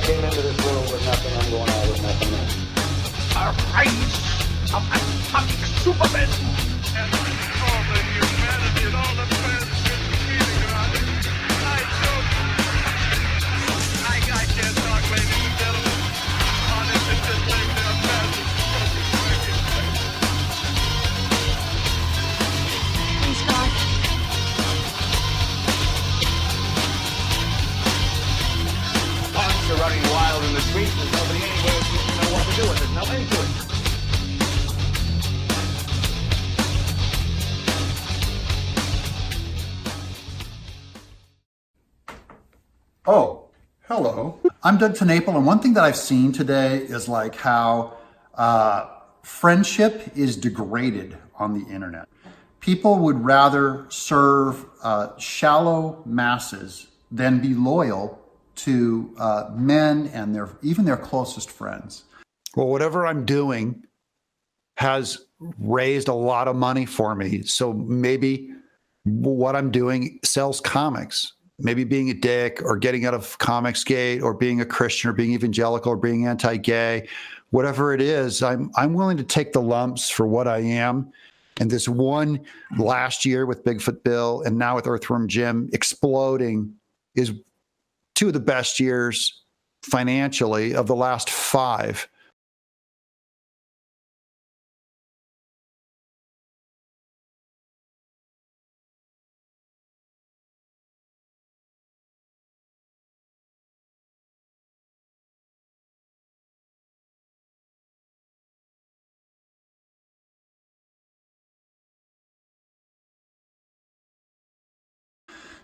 came into this world with nothing, I'm going out with nothing. A race of atomic supermen. And all the humanity and all the fans feeling around it. I can't talk, ladies and gentlemen. On this thing, they're fast. Please, God. Punks are running wild in the streets. There's nobody anywhere who seems to know what to do with it. No end to it. Oh, hello. I'm Doug TenNapel, and one thing that I've seen today is like how friendship is degraded on the internet. People would rather serve shallow masses than be loyal to men and even their closest friends. Well, whatever I'm doing has raised a lot of money for me. So maybe what I'm doing sells comics. Maybe being a dick or getting out of COMICSGATE or being a Christian or being evangelical or being anti-gay, whatever it is, I'm willing to take the lumps for what I am. And this one last year with Bigfoot Bill and now with Earthworm Jim exploding is two of the best years financially of the last 5.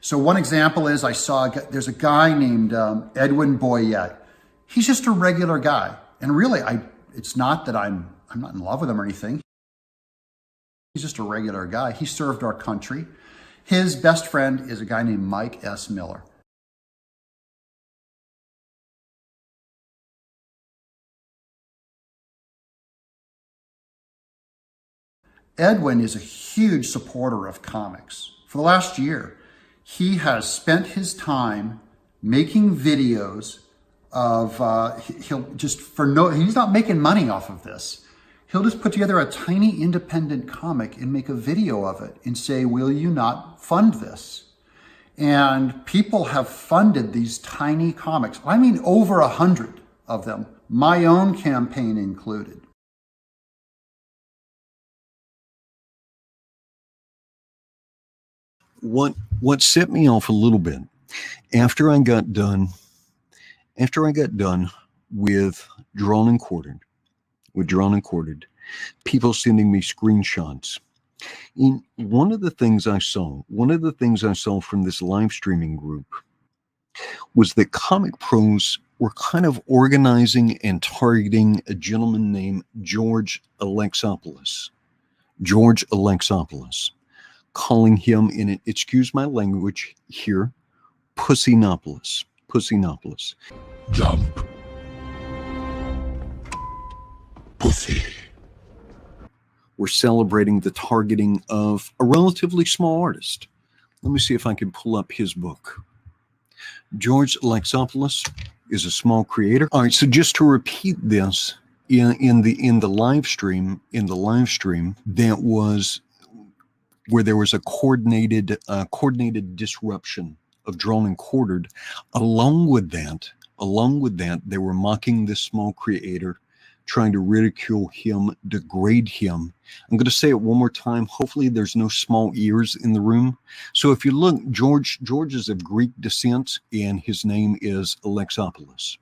So one example is there's a guy named Edwin Boyette. He's just a regular guy. And really, it's not that I'm not in love with him or anything. He's just a regular guy. He served our country. His best friend is a guy named Mike S. Miller. Edwin is a huge supporter of comics. For the last year, he has spent his time making videos of, he's not making money off of this. He'll just put together a tiny independent comic and make a video of it and say, will you not fund this? And people have funded these tiny comics. I mean, over 100 of them, my own campaign included. What set me off a little bit after I got done with Drawn and Quartered, people sending me screenshots. One of the things I saw from this live streaming group was that comic pros were kind of organizing and targeting a gentleman named George Alexopoulos. Calling him, excuse my language here, Pussy-nopolis. Jump. Pussy. We're celebrating the targeting of a relatively small artist. Let me see if I can pull up his book. George Alexopoulos is a small creator. All right, so just to repeat this, in the live stream, that was where there was a coordinated disruption of Drawn and Quartered. Along with that, they were mocking this small creator, trying to ridicule him, degrade him. I'm going to say it one more time. Hopefully there's no small ears in the room. So if you look, George is of Greek descent, and his name is Alexopoulos.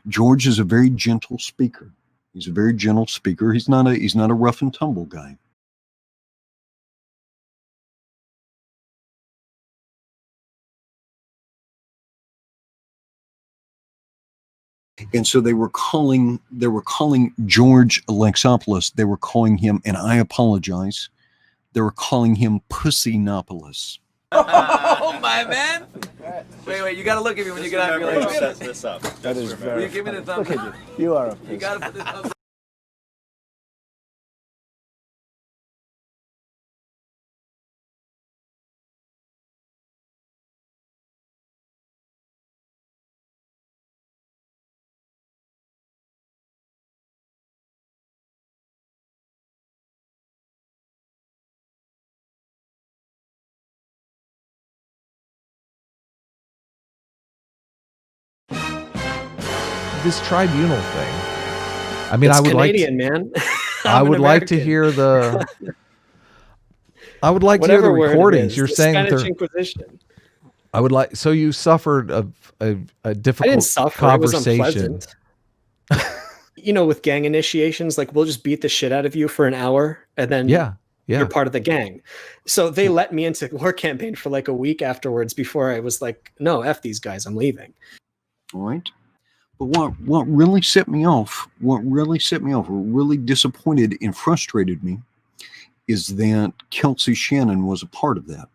George is a very gentle speaker. He's not a rough and tumble guy. And so they were calling George Alexopoulos, they were calling him, and I apologize, they were calling him Pussy-nopolis. Oh my man! Wait, you gotta look at me when you get out of your Set this up. That is very. Will you give me the thumbs Look up? at you. You are a You gotta put the thumbs up. this tribunal thing. I mean, It's I would Canadian, man. I I'm an would like to American. hear the. I would like to Whatever hear the word it recordings. is, You're the saying that Spanish they're. Inquisition. I would like. So you suffered a I didn't difficult suffer. It was conversation. unpleasant. You know, with gang initiations, like we'll just beat the shit out of you for an hour, and then Yeah. you're part of the gang. So they let me into WarCampaign for like a week afterwards before I was like, no, F these guys, I'm leaving. All right. But what really set me off, what really disappointed and frustrated me, is that Kelsey Shannon was a part of that.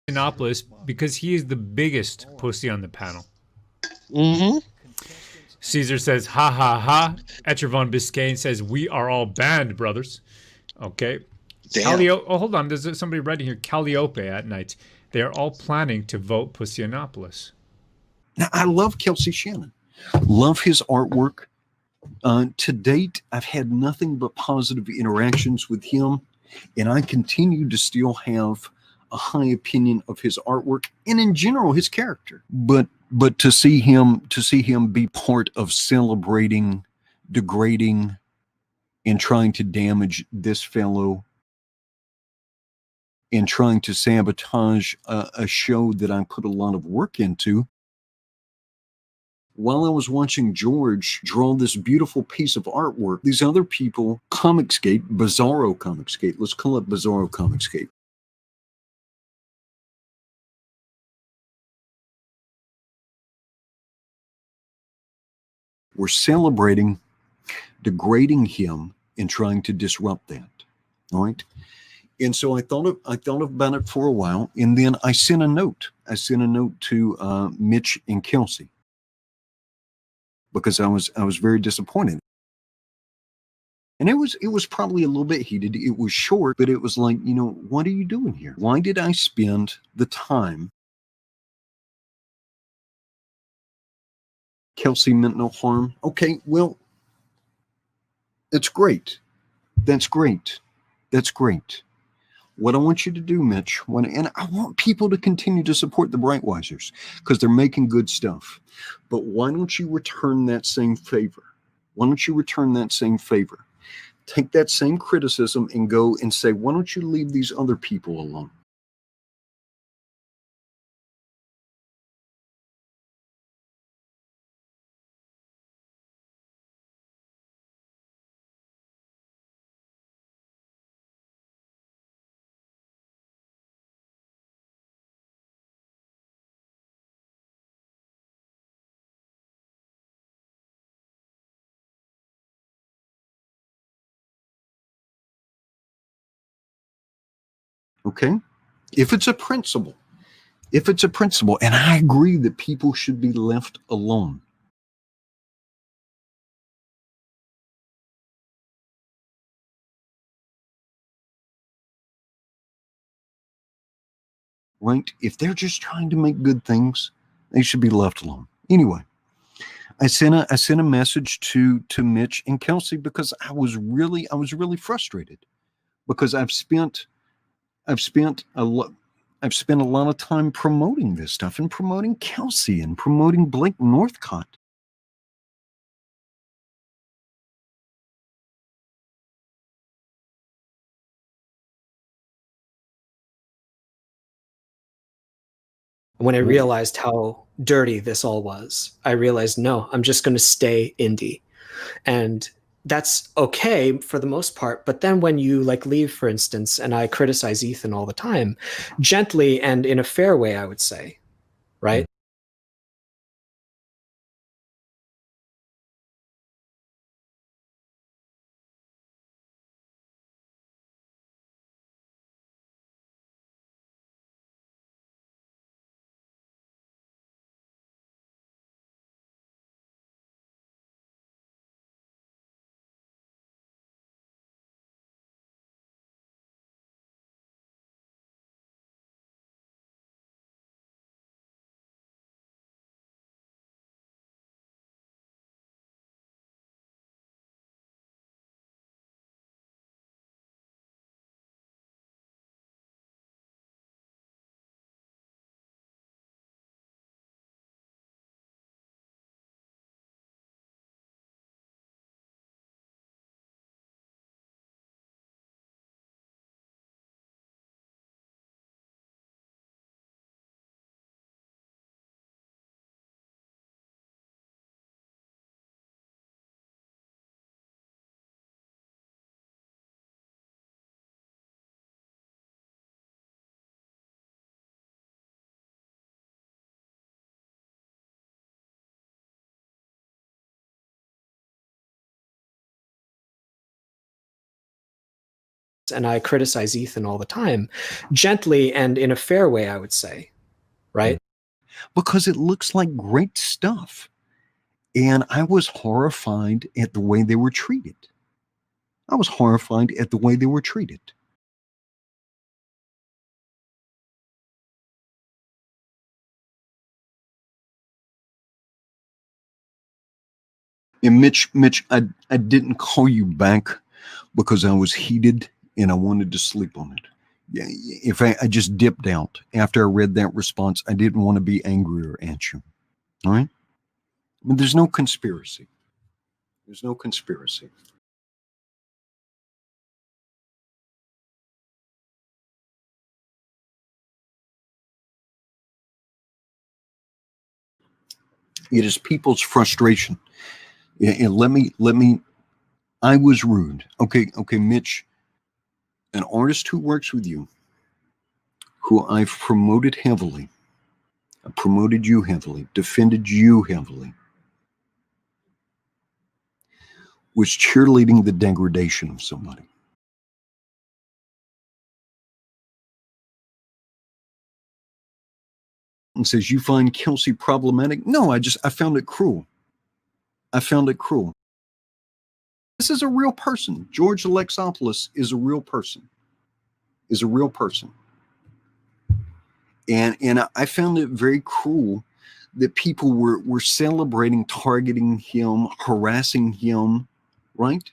Annapolis because he is the biggest pussy on the panel. Mm-hmm. Caesar says, ha ha ha. Etcher von Biscayne says, we are all banned, brothers. Okay. Hold on. There's somebody writing here. Calliope at night. They are all planning to vote Pussyonopolis. Now, I love Kelsey Shannon. Love his artwork. To date, I've had nothing but positive interactions with him, and I continue to still have a high opinion of his artwork and in general his character. But to see him be part of celebrating, degrading, and trying to damage this fellow and trying to sabotage a show that I put a lot of work into. While I was watching George draw this beautiful piece of artwork, these other people, COMICSGATE, Bizarro COMICSGATE, let's call it Bizarro COMICSGATE, were celebrating, degrading him, and trying to disrupt that. All right. And so I thought about it for a while, and then I sent a note. I sent a note to Mitch and Kelsey because I was very disappointed. And it was probably a little bit heated. It was short, but it was like, what are you doing here? Why did I spend the time? Kelsey meant no harm. Okay, well, that's great. That's great. That's great. What I want you to do, Mitch, and I want people to continue to support the Brightwisers because they're making good stuff. But why don't you return that same favor? Why don't you return that same favor? Take that same criticism and go and say, why don't you leave these other people alone? Okay? If it's a principle, and I agree that people should be left alone. Right? If they're just trying to make good things, they should be left alone. Anyway, I sent a message to Mitch and Kelsey because I was really frustrated because I've spent a lot of time promoting this stuff and promoting Kelsey and promoting Blake Northcott. When I realized how dirty this all was, I realized, no, I'm just going to stay indie. And that's okay for the most part. But then when you like leave, for instance, and I criticize Ethan all the time, gently and in a fair way, I would say, right? and I criticize Ethan all the time, gently and in a fair way, I would say, right? Because it looks like great stuff. And I was horrified at the way they were treated. I was horrified at the way they were treated. And Mitch, I didn't call you back because I was heated and I wanted to sleep on it. Yeah, if I just dipped out after I read that response, I didn't want to be angrier at you. All right? I mean, there's no conspiracy. There's no conspiracy. It is people's frustration. And let me, I was rude. Okay, Mitch, an artist who works with you, who I've promoted heavily, I promoted you heavily, defended you heavily, was cheerleading the degradation of somebody. And says, you find Kelsey problematic? No, I found it cruel. I found it cruel. This is a real person. George Alexopoulos is a real person. And I found it very cruel that people were celebrating, targeting him, harassing him, right?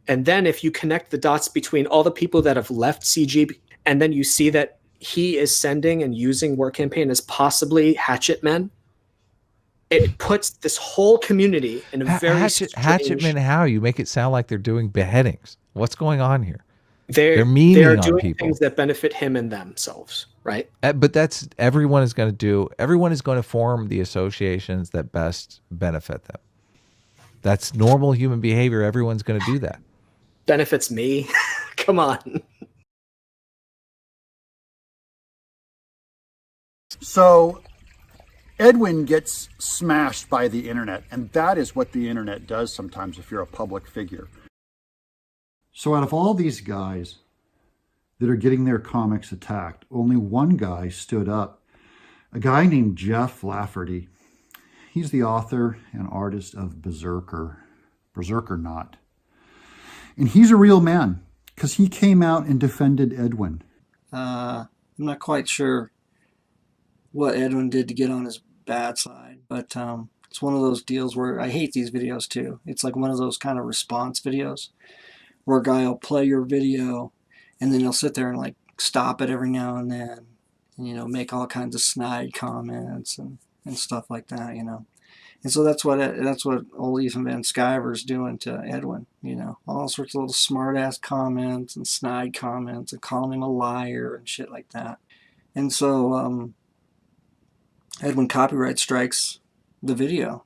And then if you connect the dots between all the people that have left CG, and then you see that he is sending and using WarCampaign as possibly hatchet men, it puts this whole community in a very hatchet men. How you make it sound like they're doing beheadings? What's going on here? They're memeing on doing people. things that benefit him and themselves, right? But that's everyone is going to do. Everyone is going to form the associations that best benefit them. That's normal human behavior. Everyone's going to do that. Benefits me. Come on. So Edwin gets smashed by the internet, and that is what the internet does sometimes if you're a public figure. So out of all these guys that are getting their comics attacked, only one guy stood up, a guy named Jeff Lafferty. He's the author and artist of Berserker Not. And he's a real man because he came out and defended Edwin. I'm not quite sure what Edwin did to get on his bad side, but it's one of those deals where I hate these videos too. It's like one of those kind of response videos where a guy will play your video and then he'll sit there and like stop it every now and then and, you know, make all kinds of snide comments and stuff like that, you know. And so that's what old Ethan Van Sciver's doing to Edwin, you know, all sorts of little smart ass comments and snide comments and calling him a liar and shit like that. And so Edwin copyright strikes the video.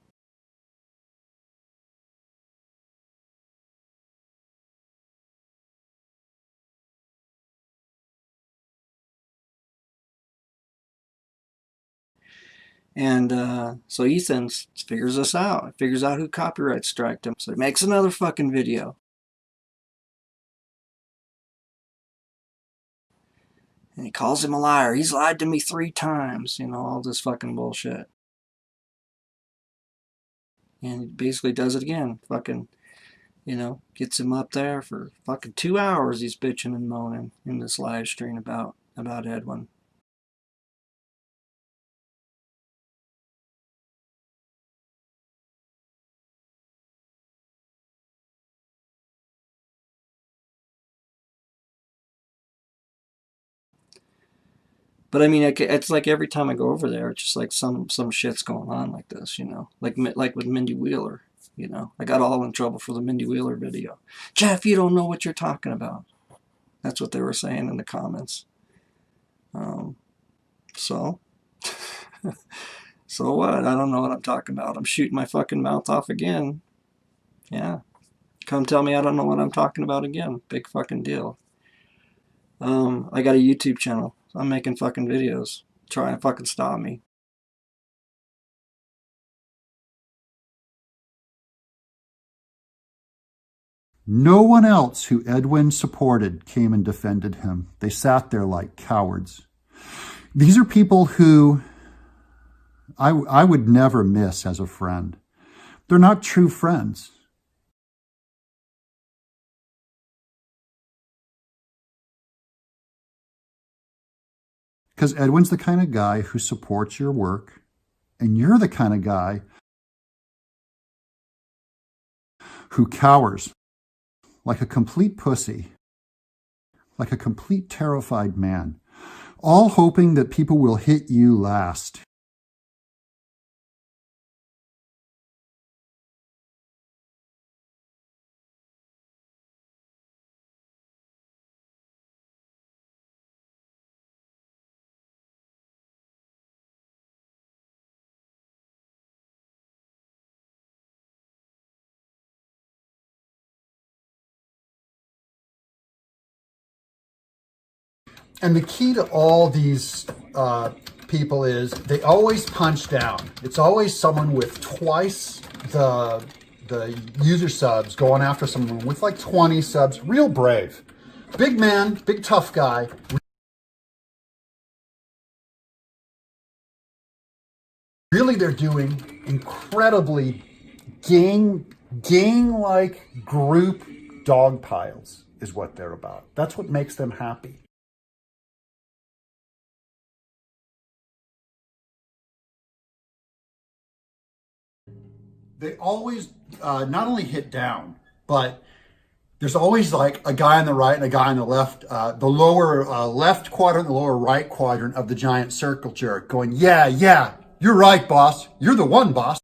And so Ethan figures this out. Figures out who copyright striked him. So he makes another fucking video. And he calls him a liar. He's lied to me 3 times. You know, all this fucking bullshit. And he basically does it again. Fucking, you know, gets him up there for fucking 2 hours. He's bitching and moaning in this live stream about Edwin. But I mean, it's like every time I go over there, it's just like some shit's going on like this, you know, like with Mindy Wheeler, you know. I got all in trouble for the Mindy Wheeler video. Jeff, you don't know what you're talking about. That's what they were saying in the comments. So what? I don't know what I'm talking about. I'm shooting my fucking mouth off again. Yeah. Come tell me I don't know what I'm talking about again. Big fucking deal. I got a YouTube channel. I'm making fucking videos. Try and fucking stop me. No one else who Edwin supported came and defended him. They sat there like cowards. These are people who I would never miss as a friend. They're not true friends. Because Edwin's the kind of guy who supports your work, and you're the kind of guy who cowers like a complete pussy, like a complete terrified man, all hoping that people will hit you last. And the key to all these people is they always punch down. It's always someone with twice the user subs going after someone with like 20 subs. Real brave. Big man, big tough guy. Really, they're doing incredibly gang-like group dog piles is what they're about. That's what makes them happy. They always not only hit down, but there's always like a guy on the right and a guy on the left, the lower left quadrant, the lower right quadrant of the giant circle jerk going, yeah, you're right, boss. You're the one, boss.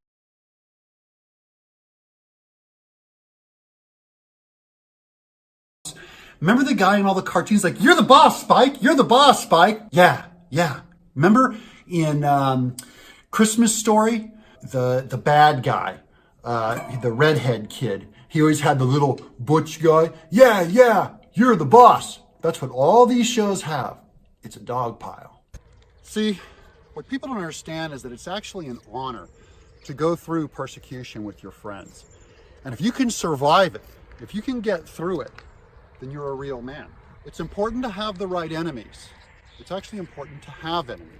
Remember the guy in all the cartoons like, you're the boss, Spike. You're the boss, Spike. Yeah. Remember in Christmas Story, the bad guy, the redhead kid, he always had the little butch guy. Yeah, you're the boss. That's what all these shows have. It's a dog pile. See, what people don't understand is that it's actually an honor to go through persecution with your friends. And if you can survive it, if you can get through it, then you're a real man. It's important to have the right enemies. It's actually important to have enemies.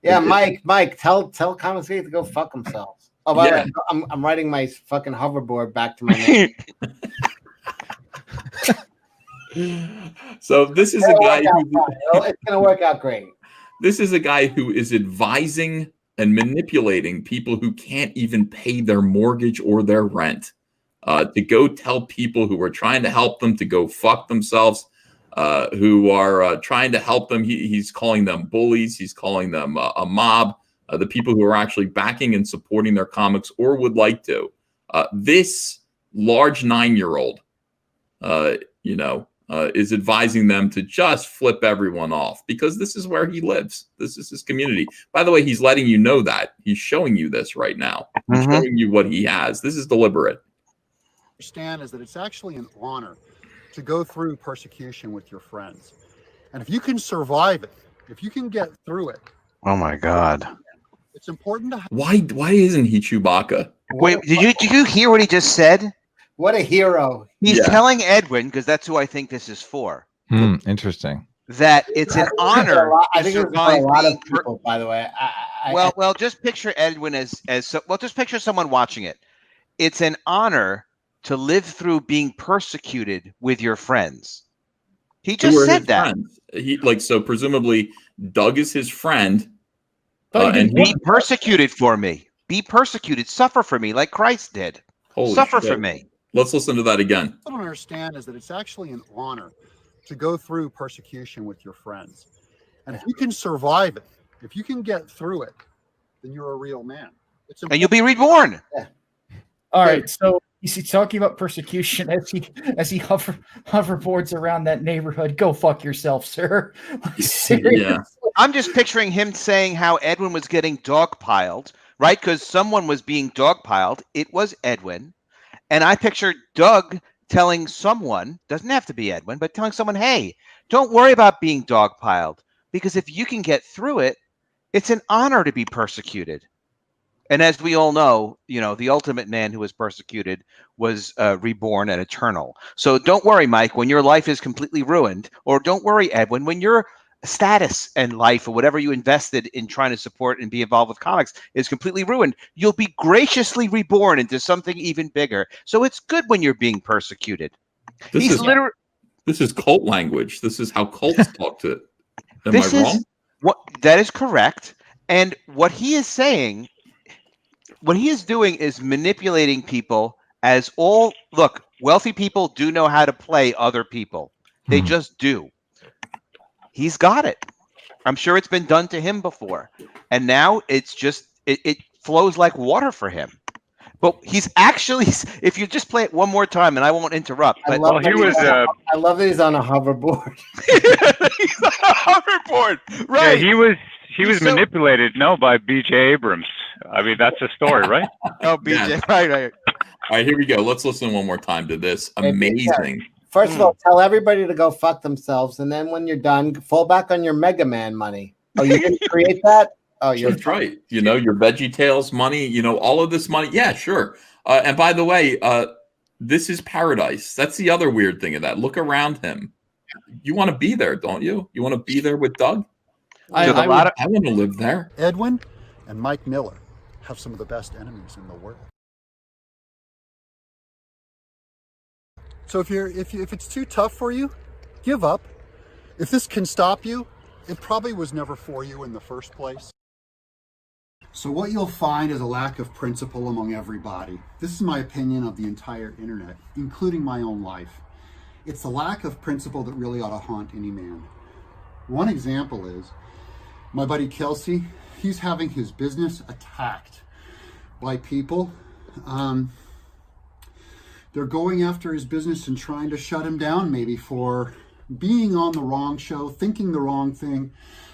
Yeah, Mike, tell COMICSGATE to go fuck themselves. Oh, by the way, I'm riding my fucking hoverboard back to my So this is a guy it's gonna work out great. This is a guy who is advising and manipulating people who can't even pay their mortgage or their rent to go tell people who are trying to help them to go fuck themselves. Who are trying to help them. He's calling them bullies. He's calling them a mob. The people who are actually backing and supporting their comics or would like to. This large 9-year-old, is advising them to just flip everyone off because this is where he lives. This is his community. By the way, he's letting you know that. He's showing you this right now. He's showing you what he has. This is deliberate. Understand is that it's actually an honor to go through persecution with your friends. And if you can survive it, if you can get through it. Oh my God. It's important to Why isn't he Chewbacca? Wait, did you hear what he just said? What a hero. He's telling Edwin, because that's who I think this is for. Interesting. That it's an honor. I think it's for a lot of people, by the way. Well, just picture Edwin as just picture someone watching it. It's an honor to live through being persecuted with your friends. He just said that. Friends? So presumably Doug is his friend. And be persecuted for me. Be persecuted. Suffer for me like Christ did. Suffer for me. Let's listen to that again. What I don't understand is that it's actually an honor to go through persecution with your friends. And if you can survive it, if you can get through it, then you're a real man. And you'll be reborn. Yeah. All right, so is he talking about persecution as he hoverboards around that neighborhood? Go fuck yourself, sir. Yeah. I'm just picturing him saying how Edwin was getting dogpiled, right? Because someone was being dogpiled. It was Edwin. And I picture Doug telling someone, doesn't have to be Edwin, but telling someone, hey, don't worry about being dogpiled. Because if you can get through it, it's an honor to be persecuted. And as we all know, the ultimate man who was persecuted was reborn and eternal. So don't worry, Mike, when your life is completely ruined, or don't worry, Edwin, when your status and life or whatever you invested in trying to support and be involved with comics is completely ruined, you'll be graciously reborn into something even bigger. So it's good when you're being persecuted. This is cult language. This is how cults talk to it. Am I wrong? That is correct. And what he is saying, what he is doing is manipulating people as look, wealthy people do know how to play other people. They just do. He's got it. I'm sure it's been done to him before. And now it's just, it flows like water for him. But he's actually, if you just play it one more time, and I won't interrupt. But I love that he's on a hoverboard. He's on a hoverboard, right? Yeah, he was manipulated, by B.J. Abrams. I mean, that's the story, right? Oh, B.J. Right. All right, here we go. Let's listen one more time to this. Amazing. First of all, tell everybody to go fuck themselves, and then when you're done, fall back on your Mega Man money. Oh, you didn't create that? Oh, that's right. Your VeggieTales money, all of this money. Yeah, sure. And by the way, this is paradise. That's the other weird thing of that. Look around him. You want to be there, don't you? You want to be there with Doug? I want to live there. Edwin and Mike Miller have some of the best enemies in the world. So if it's too tough for you, give up. If this can stop you, it probably was never for you in the first place. So what you'll find is a lack of principle among everybody. This is my opinion of the entire internet, including my own life. It's the lack of principle that really ought to haunt any man. One example is my buddy Kelsey. He's having his business attacked by people. They're going after his business and trying to shut him down, maybe for being on the wrong show, thinking the wrong thing,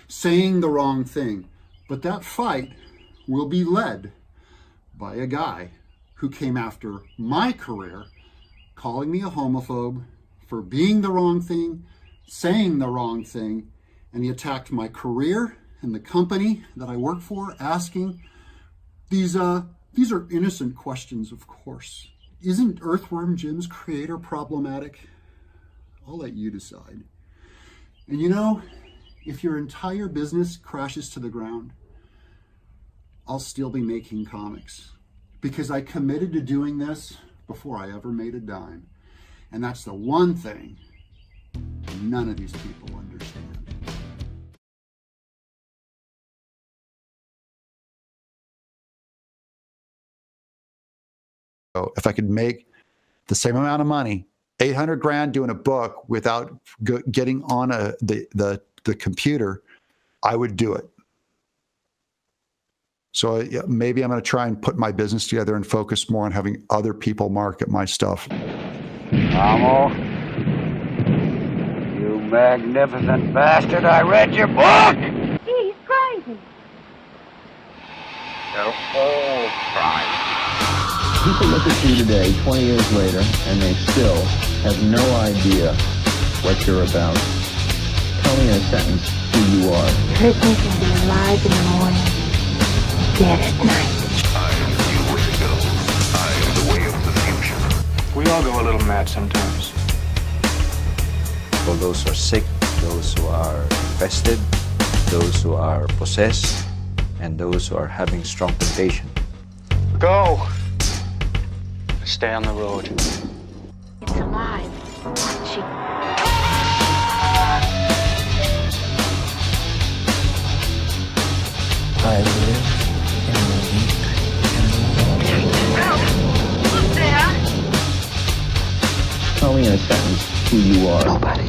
saying the wrong thing. But that fight will be led by a guy who came after my career, calling me a homophobe for being the wrong thing, saying the wrong thing, and he attacked my career and the company that I work for, asking these are innocent questions, of course. Isn't Earthworm Jim's creator problematic? I'll let you decide. And if your entire business crashes to the ground, I'll still be making comics because I committed to doing this before I ever made a dime. And that's the one thing none of these people understand. If I could make the same amount of money, $800,000 doing a book without getting on the computer, I would do it. So maybe I'm going to try and put my business together and focus more on having other people market my stuff. Amo, you magnificent bastard, I read your book! He's crazy. You're all right. People look at you today, 20 years later, and they still have no idea what you're about. Tell me in a sentence who you are. Person can be alive in the morning, dead at night. I am the new way to go. I am the way of the future. We all go a little mad sometimes. For those who are sick, those who are infested, those who are possessed, and those who are having strong temptation. Go! Stay on the road. It's alive. Watch it. I live in the weak and the Who's there? Tell me in a sentence who you are. Nobody.